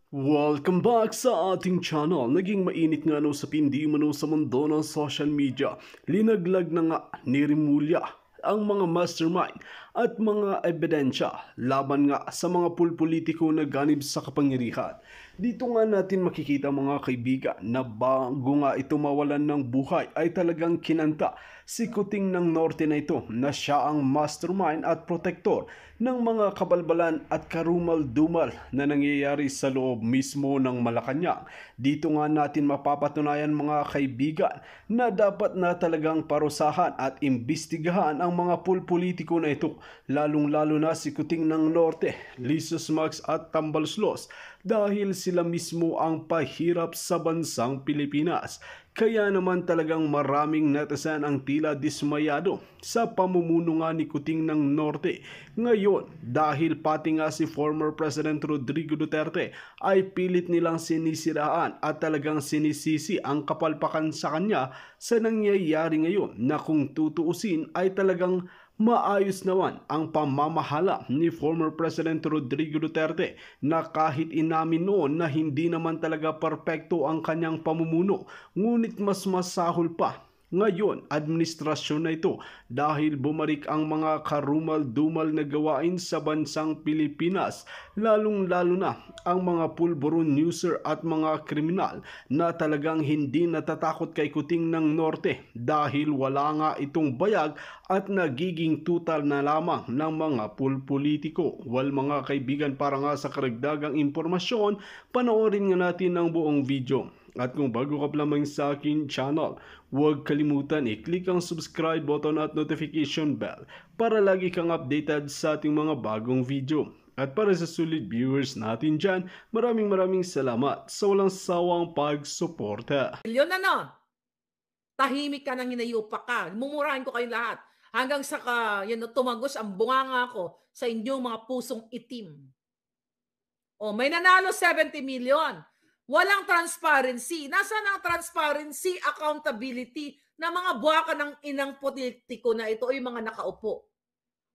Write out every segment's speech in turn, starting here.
Welcome back sa ating channel. Naging mainit nga no sa pindi mano sa mundo ng social media. Linaglag na nga ni Rimulya ang mga mastermind at mga ebidensya laban nga sa mga pulpolitiko na ganib sa kapangyarihan. Dito nga natin makikita mga kaibigan na bago nga ito mawalan ng buhay ay talagang kinanta si Kuting ng Norte na ito na siya ang mastermind at protector ng mga kabalbalan at karumal-dumal na nangyayari sa loob mismo ng Malacanang. Dito nga natin mapapatunayan mga kaibigan na dapat na talagang parusahan at imbestigahan ang mga pulpolitiko na ito, lalong-lalo na si Kuting ng Norte, Lisos Max at Tambaloslos dahil sila mismo ang pahirap sa bansang Pilipinas. Kaya naman talagang maraming netizen ang tila dismayado sa pamumuno nga ni Kuting ng Norte ngayon dahil pati nga si former President Rodrigo Duterte ay pilit nilang sinisiraan at talagang sinisisi ang kapalpakan sa kanya sa nangyayari ngayon na kung tutuusin ay talagang maayos naman ang pamamahala ni former President Rodrigo Duterte na kahit inamin noon na hindi naman talaga perpekto ang kanyang pamumuno, ngunit mas masahol pa ngayon administrasyon na ito dahil bumalik ang mga karumal-dumal na gawain sa bansang Pilipinas, lalong-lalo na ang mga pulburon user at mga kriminal na talagang hindi natatakot kay Kuting ng Norte dahil wala nga itong bayag at nagiging tutal na lamang ng mga pulpolitiko. Well mga kaibigan, para nga sa karagdagang impormasyon, panoorin nga natin ang buong video. At kung bago ka pa lamang sa akin channel, huwag kalimutan i-click ang subscribe button at notification bell para lagi kang updated sa ating mga bagong video. At para sa solid viewers natin dyan, maraming salamat sa walang sawang pagsuporta. Milyon tahimik ka nang hinayupak ka. Mumurahin ko kayo lahat. Hanggang sa tumagos ang bunganga ko sa inyong mga pusong itim. O, may nanalo 70 million. Walang transparency. Nasaan ang transparency, accountability na mga buwaka ng inang politiko na ito ay mga nakaupo?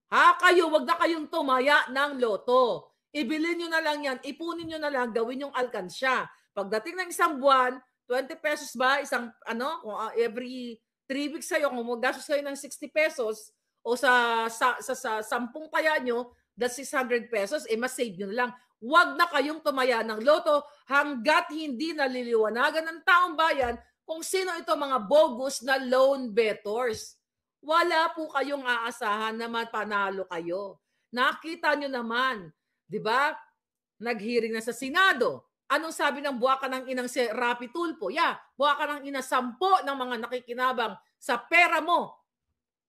Kayo, wag na kayong tumaya ng loto. Ibilin nyo na lang yan, ipunin nyo na lang, gawin yung alkansya. Pagdating ng isang buwan, 20 pesos ba? Every 3 weeks kayo, kung magastos kayo ng 60 pesos, o sa 10 taya nyo, that's 600 pesos, mas save nyo na lang. Huwag na kayong tumaya ng loto hanggat hindi naliliwanagan ng taong bayan kung sino ito mga bogus na loan bettors. Wala po kayong aasahan na mapanalo kayo. Nakita nyo naman, di ba? Nag-hearing na sa Senado. Anong sabi ng buwaka ng inang si Rapi Tulfo? Buwaka ng ina 10 ng mga nakikinabang sa pera mo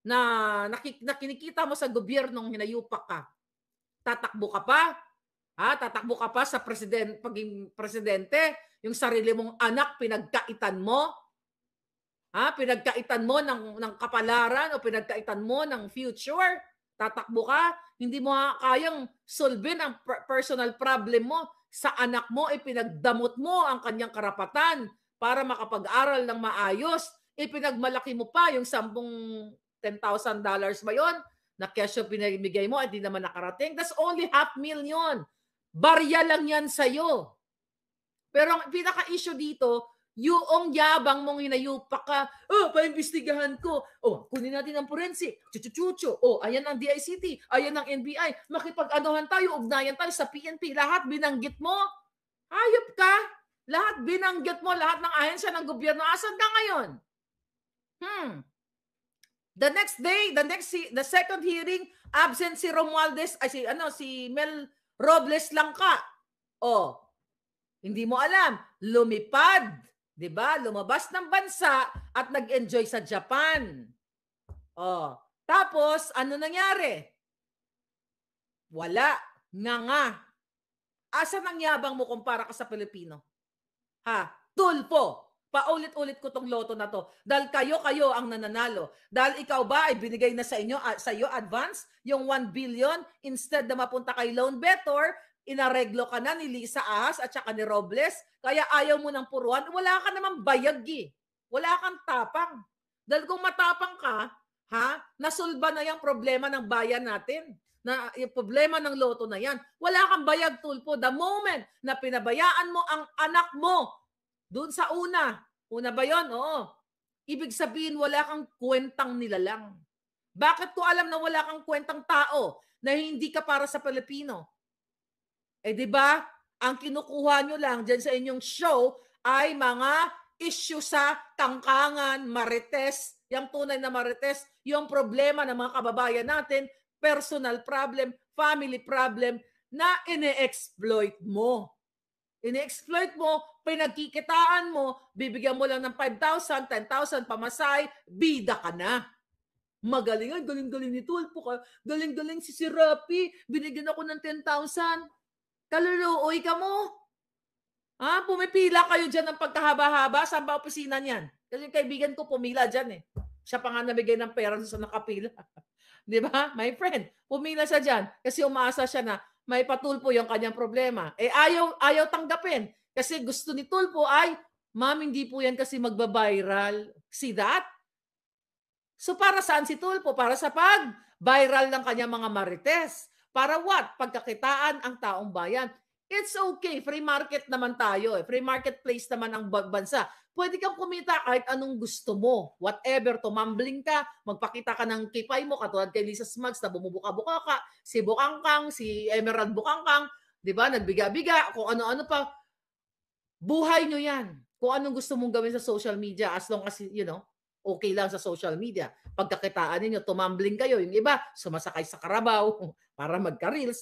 na kinikita mo sa gobyernong hinayupak ka. Tatakbo ka pa? Tatakbo ka pa sa paging presidente? Yung sarili mong anak pinagkaitan mo? Pinagkaitan mo ng kapalaran o pinagkaitan mo ng future? Tatakbo ka? Hindi mo kayang solvein ang personal problem mo. Sa anak mo, ipinagdamot mo ang kanyang karapatan para makapag-aral ng maayos. Ipinagmalaki mo pa yung $10,000 ba yun? Na kesyo pinamigay mo, hindi naman nakarating. That's only $500,000. Barya lang yan sa'yo. Pero ang pinaka-issue dito, yung yabang mong hinayupak ka, paimbestigahan ko, kunin natin ang forensic, chuchuchucho, ayan ang DICT, ayan ang NBI, makipag-anohan tayo, ugnayan tayo sa PNP, lahat binanggit mo. Hayop ka, lahat binanggit mo, lahat ng ahensya ng gobyerno, asan ka ngayon? The next day, the second hearing, absent si Romualdez, si Mel Robles lang ka. Hindi mo alam, lumipad, 'di ba? Lumabas ng bansa at nag-enjoy sa Japan. Tapos ano nangyari? Wala nga. Asan ang yabang mo kumpara ka sa Pilipino? Tulfo. Paulit-ulit ko tong loto na to. Dahil kayo ang nananalo. Dahil ikaw ba ay binigay na sa iyo advance yung 1 billion instead na mapunta kay loan bettor, inareglo ka na ni Lisa Ahas at saka ni Robles, kaya ayaw mo ng puruan, wala ka namang bayag Wala kang tapang. Dahil kung matapang ka, nasolba na yung problema ng bayan natin. na yung problema ng loto na yan. Wala kang bayag, Tulfo. The moment na pinabayaan mo ang anak mo doon sa una ba yon? Oo. Ibig sabihin, wala kang kwentang nilalang. Bakit ko alam na wala kang kwentang tao na hindi ka para sa Pilipino? Di ba? Ang kinukuha nyo lang dyan sa inyong show ay mga issue sa tangkangan, marites, yung tunay na marites, yung problema ng mga kababayan natin, personal problem, family problem na ine-exploit mo. Ine-exploit mo, pinagkikitaan mo, bibigyan mo lang ng 5,000, 10,000 pamasay, bida ka na. Magaling, galing-galing ni Tulfo ka. Galing-galing si Rapi, binigyan ako ng 10,000. Kaluluoy ka mo. Pumipila kayo dyan ng pagkahaba-haba. Saan ba opisina niyan? Kasi yung kaibigan ko pumila dyan eh. Siya pa nga nabigay ng pera sa nakapila. Di ba? My friend, pumila siya dyan kasi umaasa siya na may patulpo yung kanyang problema. Ayaw tanggapin. Kasi gusto ni Tulfo ay, ma'am, hindi po yan kasi magbabiral. See that? So para saan si Tulfo? Para sa pag-viral ng kanyang mga marites. Para what? Pagkakitaan ang taong bayan. It's okay. Free market naman tayo. Free marketplace naman ang bansa. Pwede kang kumita kahit anong gusto mo. Whatever, tumambling ka, magpakita ka ng kipay mo, katulad kay Lisa Smugs na bumubuka-buka ka, si Bukangkang, si Emerald Bukangkang, di ba, nagbiga-biga, kung ano-ano pa. Buhay nyo yan. Kung anong gusto mong gawin sa social media, as long as, okay lang sa social media. Pagkakitaan ninyo, tumambling kayo. Yung iba, sumasakay sa karabaw para magka-reels.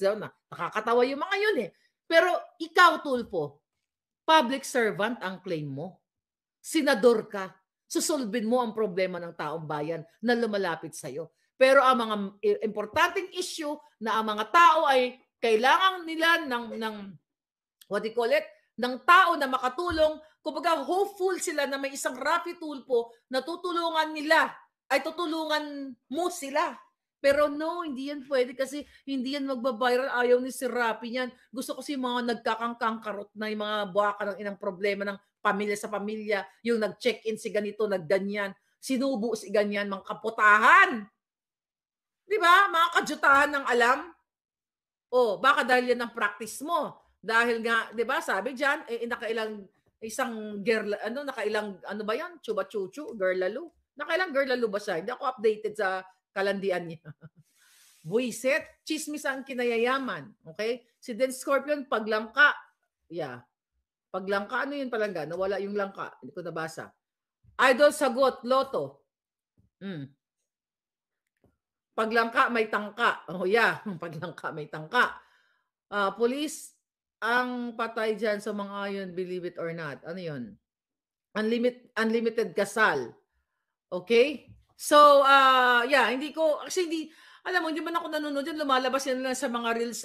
Nakakatawa yung mga yun eh. Pero ikaw, Tulfo, public servant ang claim mo. Senador ka. Susolbin mo ang problema ng taong bayan na lumalapit sa'yo. Pero ang mga importanteng issue na ang mga tao ay kailangan nila ng tao na makatulong. Kumbaga, hopeful sila na may isang Rapi Tulfo na tutulungan nila, ay tutulungan mo sila. Pero no, hindi yan pwede kasi hindi yan magbabiral. Ayaw ni si Rapi niyan. Gusto kasi mga nagkakangkangkarot na yung mga buwaka ng inang problema ng pamilya sa pamilya. Yung nag-check-in si ganito, nagganyan. Sinubo si ganyan, mga kaputahan. Di ba? Mga kadyutahan ng alam. Baka dahil yan ang practice mo. Dahil nga, di ba, sabi dyan, nakailang isang girl, nakailang, ba yan? Chuba-chuchu, girlalo. Nakailang girlalo ba siya? Hindi ako updated sa kalandian niya. Buisit, chismis ang kinayayaman. Okay? Si Den Scorpion, paglangka. Yeah. Paglangka, ano yun palangga? Nawala yung langka. Hindi ko nabasa. Idol sagot, loto. Paglangka, may tangka. Yeah. Paglangka, may tangka. Police, ang patay dyan sa mga yun, believe it or not. Ano yun? Unlimited kasal. Okay? So, hindi ko, kasi alam mo, hindi man ako nanonood yan, lumalabas yan lang sa mga reels,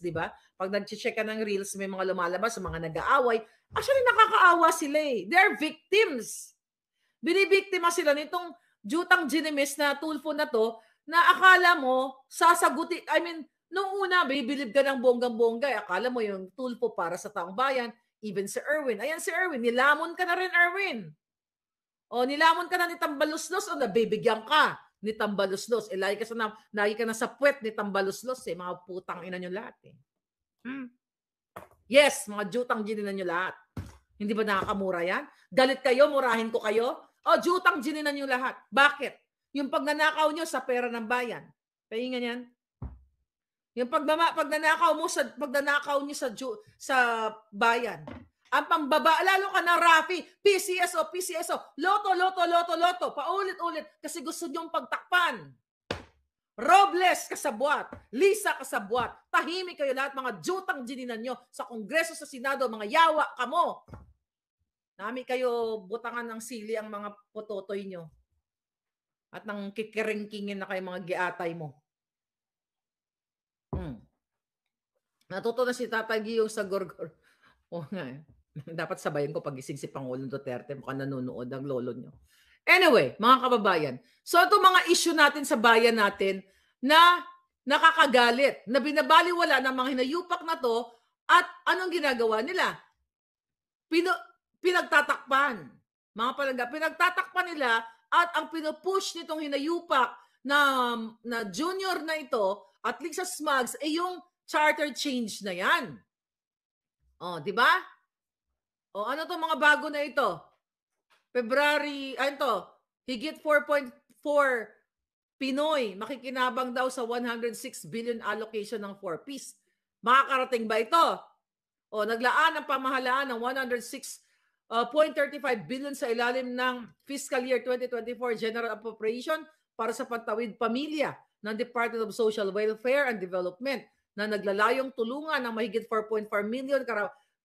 di ba? Pag nag-check ka ng reels, may mga lumalabas, sa mga nag-aaway. Actually, nakakaawa sila eh. They're victims. Binibiktima sila nitong jutang ginimis na Tulfo na to, na akala mo, sasagutin, noong una, bibilib ka ng bonggang-bongga, akala mo yung Tulfo para sa taong bayan, even si Erwin. Ayan si Erwin, nilamon ka na rin, Erwin. Nilamon ka na ni Tambaluslos o nabibigyan ka ni Tambaluslos. Lagi ka na sa puwet ni Tambaluslos eh. Mga putang ina nyo lahat eh. Yes, mga jutang gininan nyo lahat. Hindi ba nakakamura yan? Galit kayo, murahin ko kayo? Jutang gininan nyo lahat. Bakit? Yung pagnanakaw nyo sa pera ng bayan. Pahingan yan. Yung pagnanakaw nyo sa bayan. Ang pambaba, lalo ka na Rafi, PCSO, loto, paulit-ulit kasi gusto nyong pagtakpan. Robles kasabwat, Lisa kasabwat, tahimik kayo lahat, mga jutang gininan nyo sa Kongreso, sa Senado, mga yawa kamo. Nami kayo butangan ng sili ang mga pototoy nyo. At nang kikiringkingin na kayo mga giatay mo. Natuto na si Tatay Giyong sa gorgor. Nga eh. Dapat sabayan ko pagising si Pangulong Duterte, mukhang nanonood ang lolo nyo. Anyway, mga kababayan. So ito mga issue natin sa bayan natin na nakakagalit, na binabaliwala ng mga hinayupak na to at anong ginagawa nila? Pinagtatakpan. Mga palangga, pinagtatakpan nila at ang pinupush nitong hinayupak na junior na ito, at least sa SMAGS, yung charter change na yan. O, di ba? O, ano to mga bago na ito? February, higit 4.4 Pinoy makikinabang daw sa 106 billion allocation ng 4Ps. Makakarating ba ito? O, naglaan ang pamahalaan ng 106.35 billion sa ilalim ng fiscal year 2024 General Appropriation para sa pantawid pamilya ng Department of Social Welfare and Development na naglalayong tulungan ng mahigit 4.4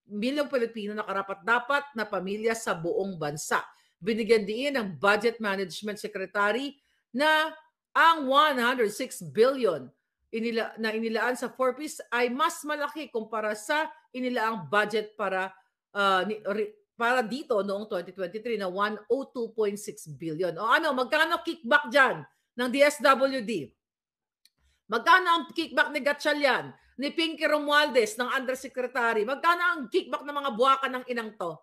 milyong Pilipino na karapat-dapat na pamilya sa buong bansa. Binigyan din ng Budget Management Secretary na ang 106 billion na inilaan sa 4Ps ay mas malaki kumpara sa inilaang budget para dito noong 2023 na 102.6 billion. O ano, magkano kickback dyan ng DSWD? Magkano ang kickback ni Gatchalian, ni Pinky Romualdez, ng Undersecretary? Magkano ang kickback ng mga buwakan ng inang to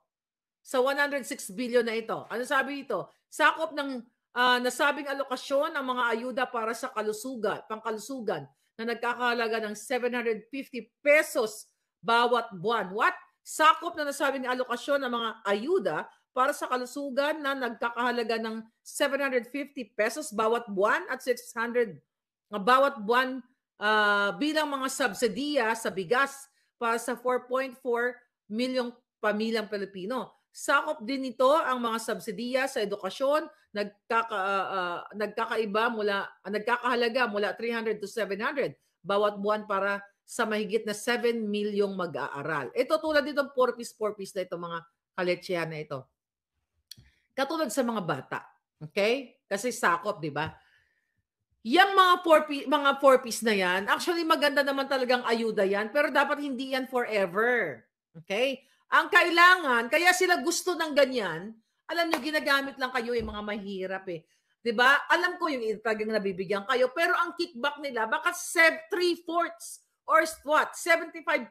sa 106 billion na ito? Ano sabi ito? Sakop ng nasabing alokasyon ng mga ayuda para sa pangkalusugan na nagkakahalaga ng 750 pesos bawat buwan. What? Sakop na nasabing alokasyon ng mga ayuda para sa kalusugan na nagkakahalaga ng 750 pesos bawat buwan at 600 bawat buwan bilang mga subsidiya sa bigas para sa 4.4 milyong pamilyang Pilipino. Sakop din nito ang mga subsidiya sa edukasyon, nagkakahalaga mula 300 to 700 bawat buwan para sa mahigit na 7 milyong mag-aaral. Ito tulad nitong 4Ps na ito, mga kaletsyahan na ito. Katulad sa mga bata. Okay? Kasi sakop, di ba? Yang mga 4Ps na yan, actually maganda naman talagang ayuda yan, pero dapat hindi yan forever. Okay? Ang kailangan, kaya sila gusto ng ganyan, alam nyo, ginagamit lang kayo yung mga mahirap eh. 'Di ba? Alam ko yung talagang nabibigyan kayo, pero ang kickback nila, baka 3/4 or what, 75%,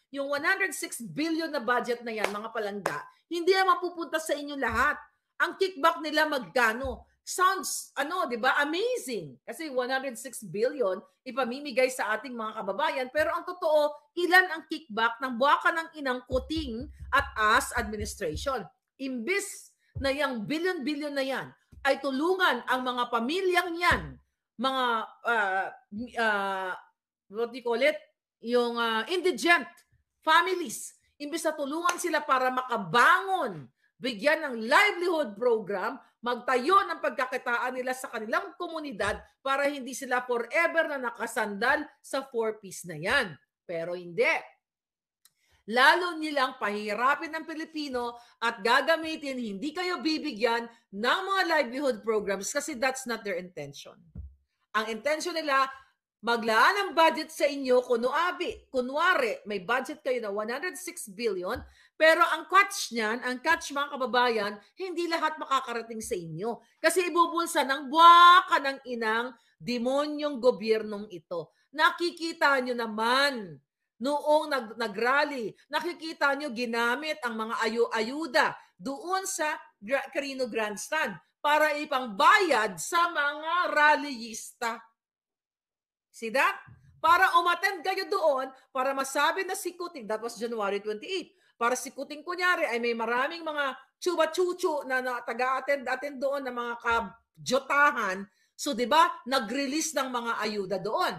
yung 106 billion na budget na yan, mga palangga, hindi na mapupunta sa inyo lahat. Ang kickback nila magkano? Sounds, 'di ba? Amazing. Kasi 106 billion ipamimigay sa ating mga kababayan. Pero ang totoo, ilan ang kickback ng buwakan ng inang Kuting at AS administration? Imbis na yung billion-billion na yan ay tulungan ang mga pamilyang yan, mga what do you call it? Yung indigent families. Imbis na tulungan sila para makabangon, bigyan ng livelihood program, magtayo ng pagkakitaan nila sa kanilang komunidad para hindi sila forever na nakasandal sa 4Ps na yan. Pero hindi. Lalo nilang pahirapin ng Pilipino at gagamitin, hindi kayo bibigyan ng mga livelihood programs kasi that's not their intention. Ang intention nila, maglaan ng budget sa inyo, kunwari, may budget kayo na 106 billion, pero ang catch niyan, mga kababayan, hindi lahat makakarating sa inyo. Kasi ibubulsa ng buwaka ng inang demonyong gobyernong ito. Nakikita nyo naman, noong nag-rally, nakikita nyo ginamit ang mga ayuda doon sa Carino Grandstand para ipangbayad sa mga rallyista. See that? Para umattend kayo doon, para masabi na si Kuting, that was January 28, para si Kuting kunyari ay may maraming mga chuba-chuchu na taga-attend doon na mga kabjotahan. So, di ba, nag-release ng mga ayuda doon.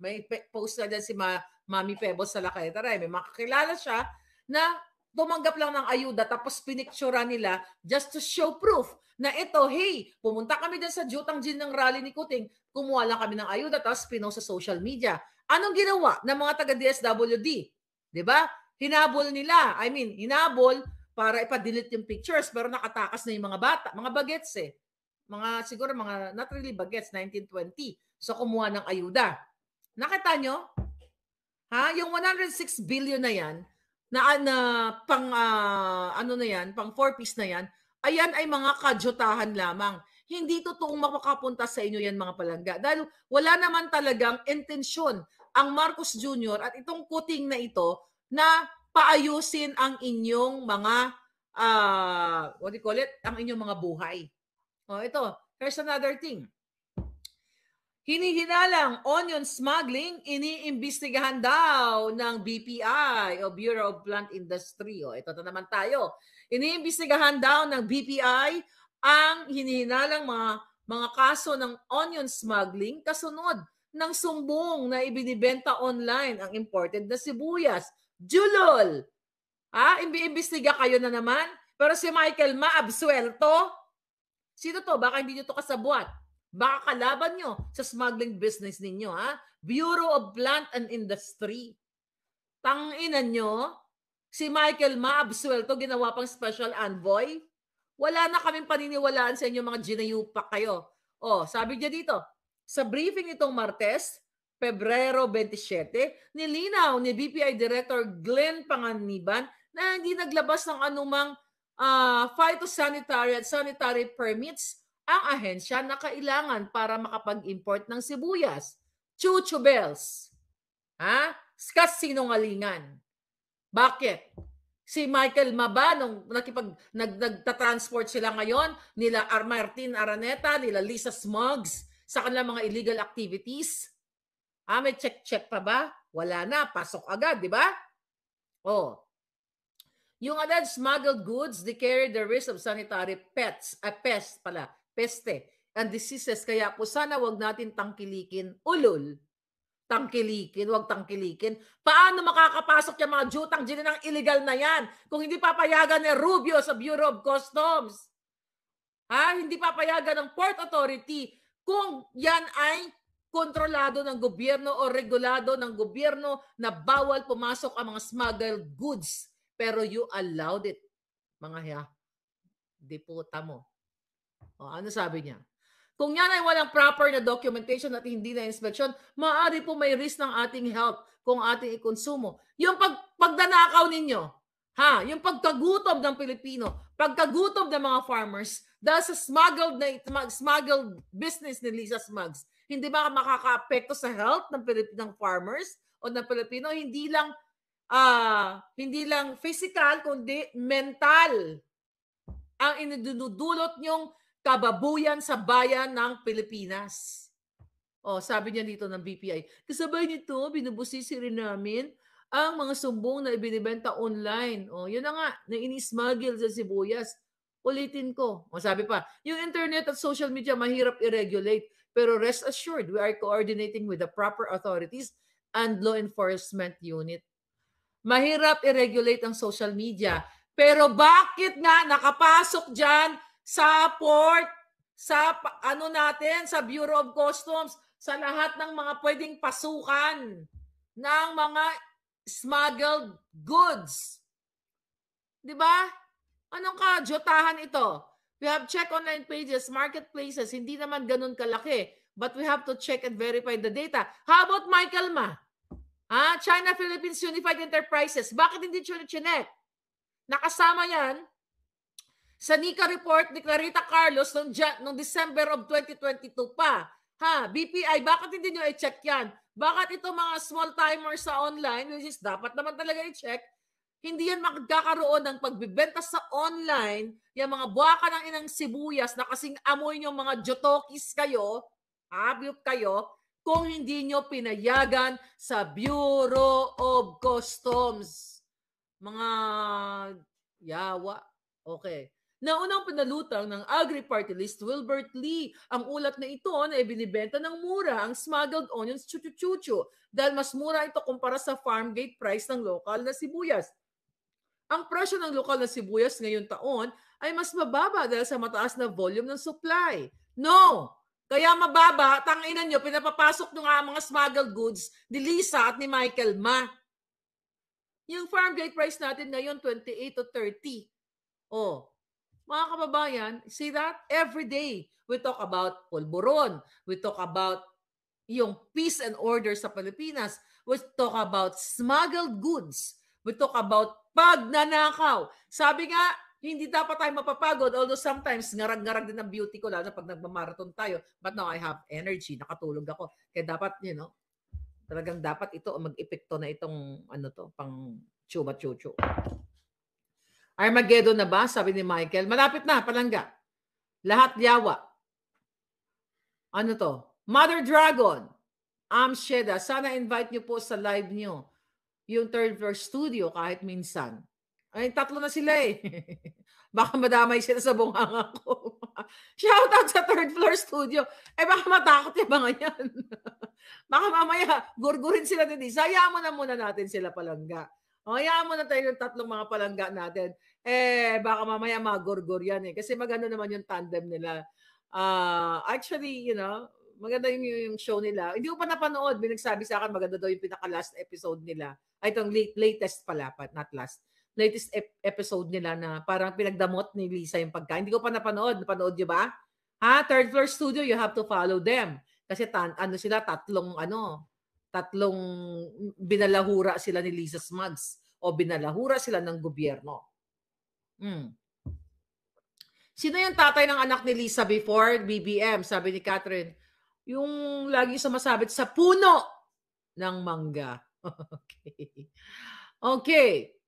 May post na dyan si Mami Pebos sa Lakaytara. May makakilala siya na tumanggap lang ng ayuda tapos pinictura nila just to show proof na ito, hey, pumunta kami dyan sa Jutang Jin ng rally ni Kuting, kumuha lang kami ng ayuda tapos pinost sa social media. Anong ginawa ng mga taga-DSWD? Di ba? Hinabol nila. Hinabol para ipa-delete yung pictures pero nakatakas na yung mga bata, mga bagets eh. Siguro not really bagets, 1920. So kumuha ng ayuda. Nakita nyo? Yung 106 billion na yan, pang 4Ps na yan, ayan ay mga kajotahan lamang. Hindi totoong makakapunta sa inyo yan, mga palangga. Dahil wala naman talagang intensyon ang Marcos Jr. at itong Kuting na ito na paayusin ang inyong mga, what do you call it? Ang inyong mga buhay. Ito, here's another thing. Hinihinalang onion smuggling, iniimbestigahan daw ng BPI o Bureau of Plant Industry. O, ito na naman tayo. Iniimbestigahan daw ng BPI ang hinihinalang mga kaso ng onion smuggling kasunod ng sumbong na ibinibenta online ang imported na sibuyas. Julol! Imbestiga kayo na naman? Pero si Michael absuelto? Sino to? Baka hindi nyo to kasabwat. Baka kalaban nyo sa smuggling business ninyo, ha? Bureau of Plant and Industry. Tanginan nyo, si Michael absuelto, ginawa pang special envoy. Wala na kaming paniniwalaan sa inyo, mga ginayupak kayo. Sabi niya dito, sa briefing itong Martes, Pebrero 27, nilinaw ni BPI Director Glenn Panganiban na hindi naglabas ng anumang phytosanitary at sanitary permits ang ahensya na kailangan para makapag-import ng sibuyas. Chuchubels. Sinungalingan. Bakit? Si Michael ba, nung nagtatransport sila ngayon, nila Martin Araneta, nila Lisa Smuggs, sa kanilang mga illegal activities? May check-check pa ba? Wala na, pasok agad, di ba? Yung alleged smuggled goods, they carry the risk of sanitary peste, and diseases. Kaya po sana wag natin tangkilikin. Ulol. Tangkilikin, wag tangkilikin. Paano makakapasok yung mga jutang ng illegal na yan kung hindi papayagan ni Rubio sa Bureau of Customs? Hindi papayagan ng Port Authority kung yan ay kontrolado ng gobyerno o regulado ng gobyerno na bawal pumasok ang mga smuggled goods. Pero you allowed it. Mga diputa mo. Ano sabi niya? Kung yan ay walang proper na documentation at hindi na inspection, maaari po may risk ng ating health kung ating ikonsumo. Yung pagdanakaw ninyo, yung pagkagutom ng Pilipino, pagkagutom ng mga farmers, dahil sa smuggled business ni Lisa Smuggs, hindi ba makaka-apekto sa health ng farmers o ng Pilipino? Hindi lang physical, kundi mental ang inidudulot nyong kababuyan sa bayan ng Pilipinas. Sabi niya dito ng BPI, kasabay nito, binubusisi rin namin ang mga sumbong na ibinibenta online. Yun na nga, na ini-smuggle sa sibuyas. Ulitin ko. Sabi pa, yung internet at social media mahirap i-regulate, pero rest assured, we are coordinating with the proper authorities and law enforcement unit. Mahirap i-regulate ang social media, pero bakit nga nakapasok dyan sa port, sa sa Bureau of Customs, sa lahat ng mga pwedeng pasukan ng mga smuggled goods? Di ba? Anong kajotahan ito? We have checked online pages, marketplaces, hindi naman ganun kalaki, but we have to check and verify the data. How about Michael Ma? China Philippines Unified Enterprises. Bakit hindi chinek? Nakasama yan sa NICA report ni Clarita Carlos noong December of 2022 pa. BPI, bakit hindi nyo i-check yan? Bakit itong mga small timers sa online, which is dapat naman talaga i-check, hindi yan magkakaroon ng pagbibenta sa online, yung mga buwaka ng inang sibuyas na kasing amoy nyo mga jotokis kayo, abyok kayo, kung hindi nyo pinayagan sa Bureau of Customs. Mga yawa. Okay. Naunang pinalutang ng Agri-Party List, Wilbert Lee, ang ulat na ito na ibinibenta ng mura ang smuggled onions chuchu-chuchu dahil mas mura ito kumpara sa farm gate price ng lokal na sibuyas. Ang presyo ng lokal na sibuyas ngayong taon ay mas mababa dahil sa mataas na volume ng supply. No! Kaya mababa, tanginan nyo, pinapapasok nyo nga mga smuggled goods ni Lisa at ni Michael Ma. Yung farm gate price natin ngayon, 28 to 30. Mga kababayan, see that? Every day, we talk about pulburon. We talk about yung peace and order sa Pilipinas. We talk about smuggled goods. We talk about pagnanakaw. Sabi nga, hindi dapat tayo mapapagod, although sometimes ngarag-ngarag din ang beauty ko, lalo pag nagmamarathon tayo. But now I have energy, nakatulog ako. Kaya dapat, talagang dapat ito mag-epekto na itong pang chuba-chuchu. Armageddon na ba? Sabi ni Michael. Malapit na, palangga. Lahat yawa. Mother Dragon, Sheda, sana invite niyo po sa live niyo yung third floor studio kahit minsan. Ay, tatlo na sila eh. Baka madamay sila sa bunganga ko. Shout out sa third floor studio. Eh baka matakot yung mga yan. Baka mamaya gurgurin sila din. Hayaan mo na muna natin sila palangga. O, hayaan mo na tayo yung tatlong mga palangga natin. Eh baka mamaya magurgur yan eh. Kasi maganda naman yung tandem nila. Actually, you know, maganda yung show nila. Hindi ko pa napanood. Binagsabi sa akin, maganda daw yung pinaka-last episode nila. Ay, itong latest pala, not last. Latest episode nila na parang pinagdamot ni Lisa yung pagkain. Hindi ko pa napanood. Napanood nyo ba? Ha? Third Floor Studio, you have to follow them. Kasi sila, tatlong binalahura sila ni Lisa Smugs o binalahura sila ng gobyerno. Sino yung tatay ng anak ni Lisa before? BBM, sabi ni Catherine. Yung lagi sumasabit sa puno ng mangga. Okay.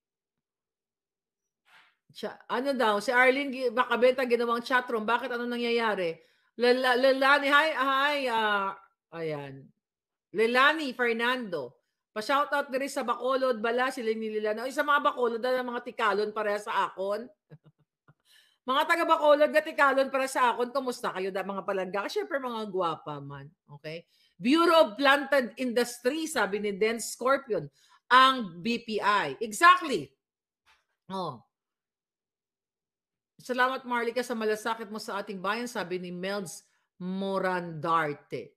Ano daw? Si Arlene Bacabenta ginawang chatroom. Bakit? Ano nangyayari? Lelani, hi. Ayan. Lelani Fernando. Pa-shoutout din sa Bacolod, Bala, sila nililana. Sa mga Bacolod, mga tikalon pareha sa akon. Mga taga Bacolod, tikalon para sa akon. Kumusta kayo mga palangga? Siyempre mga guwapa man. Okay? Bureau of Planted Industry, sabi ni Den Scorpion, ang BPI. Exactly. Salamat Marlica sa malasakit mo sa ating bayan, sabi ni Melds Morandarte.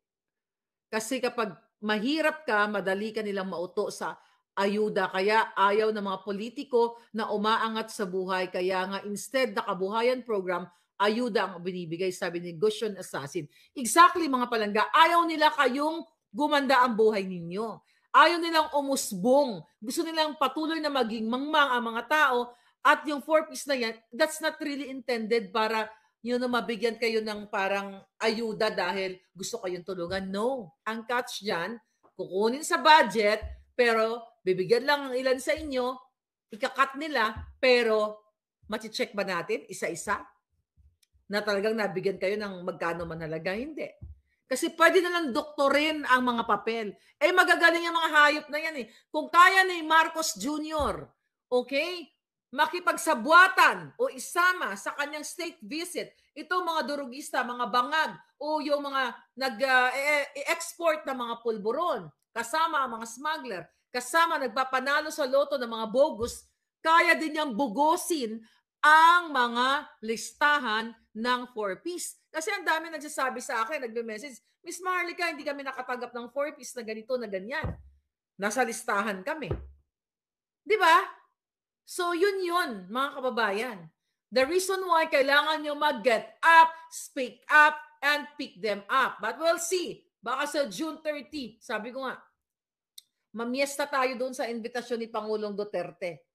Kasi kapag mahirap ka, madali ka nilang mauto sa ayuda. Kaya ayaw ng mga politiko na umaangat sa buhay. Kaya nga instead na kabuhayan program, ayuda ang binibigay, sabi ni Gushon Assassin. Exactly mga palangga, ayaw nila kayong gumanda ang buhay ninyo. Ayaw nilang umusbong. Gusto nilang patuloy na maging mangmang ang mga tao. At yung 4-piece na yan, that's not really intended para mabigyan kayo ng parang ayuda dahil gusto kayong tulungan. No. Ang catch dyan, kukunin sa budget, pero bibigyan lang ng ilan sa inyo, ikakat nila, pero mati-check ba natin isa-isa? Na talagang nabigyan kayo ng magkano man halaga? Hindi. Kasi pwede na lang doktorin ang mga papel. Eh magagaling yung mga hayop na yan eh. Kung kaya ni Marcos Jr., okay, makipagsabuatan o isama sa kanyang state visit itong mga durugista, mga bangag o yung mga nag-export na mga pulburon, kasama ang mga smuggler, kasama nagpapanalo sa loto ng mga bogus, kaya din niyang bugosin ang mga listahan ng 4-piece. Kasi ang dami nagsasabi sa akin, nagbe-message, Miss Marlica, hindi kami nakatanggap ng 4-piece na ganito, na ganyan. Nasa listahan kami. Di ba? So, yun, mga kababayan. The reason why kailangan nyo mag-get up, speak up, and pick them up. But we'll see. Baka sa June 30, sabi ko nga, mamiesta tayo doon sa invitasyon ni Pangulong Duterte.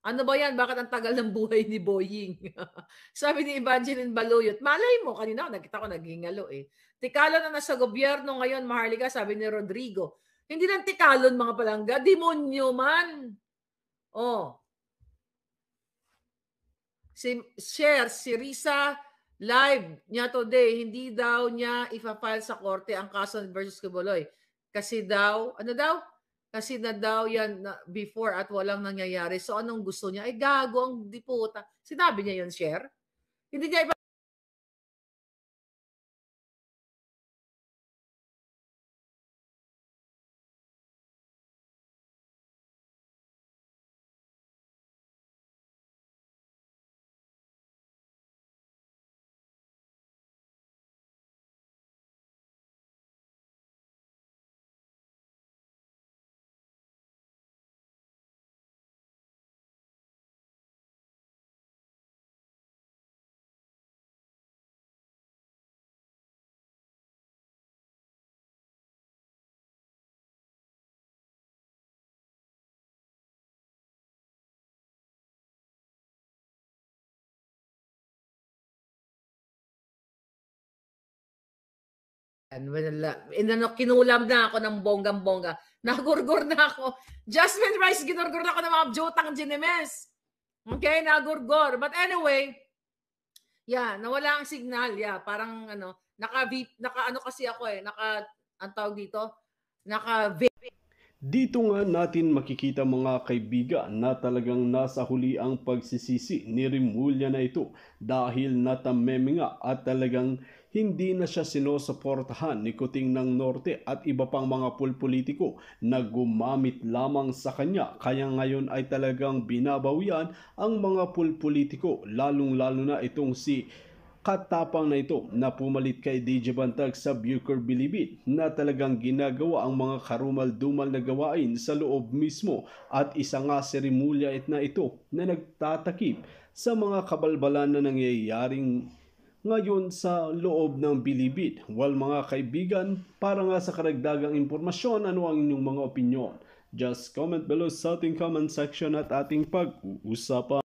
Ano ba yan? Bakit ang tagal ng buhay ni Boying? Sabi ni Evangeline Baluyot, malay mo, kanina nakita ko naghingalo eh. Tikalo na nasa gobyerno ngayon, Maharlika, sabi ni Rodrigo. Hindi lang tikalon mga palangga, demonyo man. Si Risa, live niya today, hindi daw niya ipa-file sa korte ang kaso versus Kibuloy. Kasi daw, Kasi na daw yan before at walang nangyayari. So anong gusto niya? Ay gago ang diputa. Sinabi niya yun, Cher? Hindi niya kinulam na ako ng bonggang-bongga. Nagurgur na ako. Jasmine Rice, ginurgur na ako ng mga Jotang Ginemes. Okay, nagurgur. But anyway, nawala ang signal. Parang naka ano kasi ako eh, ang tawag dito, naka Dito nga natin makikita mga kaibigan na talagang nasa huli ang pagsisisi ni Rimulya na ito dahil natameme nga at talagang hindi na siya sinusuportahan ni Kuting ng Norte at iba pang mga pulpolitiko na gumamit lamang sa kanya. Kaya ngayon ay talagang binabawian ang mga pulpolitiko, lalong-lalo na itong si katapang na ito na pumalit kay DJ Bantag sa Bucor Bilibid na talagang ginagawa ang mga karumal-dumal na gawain sa loob mismo at isa nga si Rimulya na ito na nagtatakip sa mga kabalbalan na nangyayaring ngayon sa loob ng Bilibid. Well mga kaibigan, para nga sa karagdagang impormasyon, ano ang inyong mga opinyon? Just comment below sa ating comment section at ating pag-uusapan.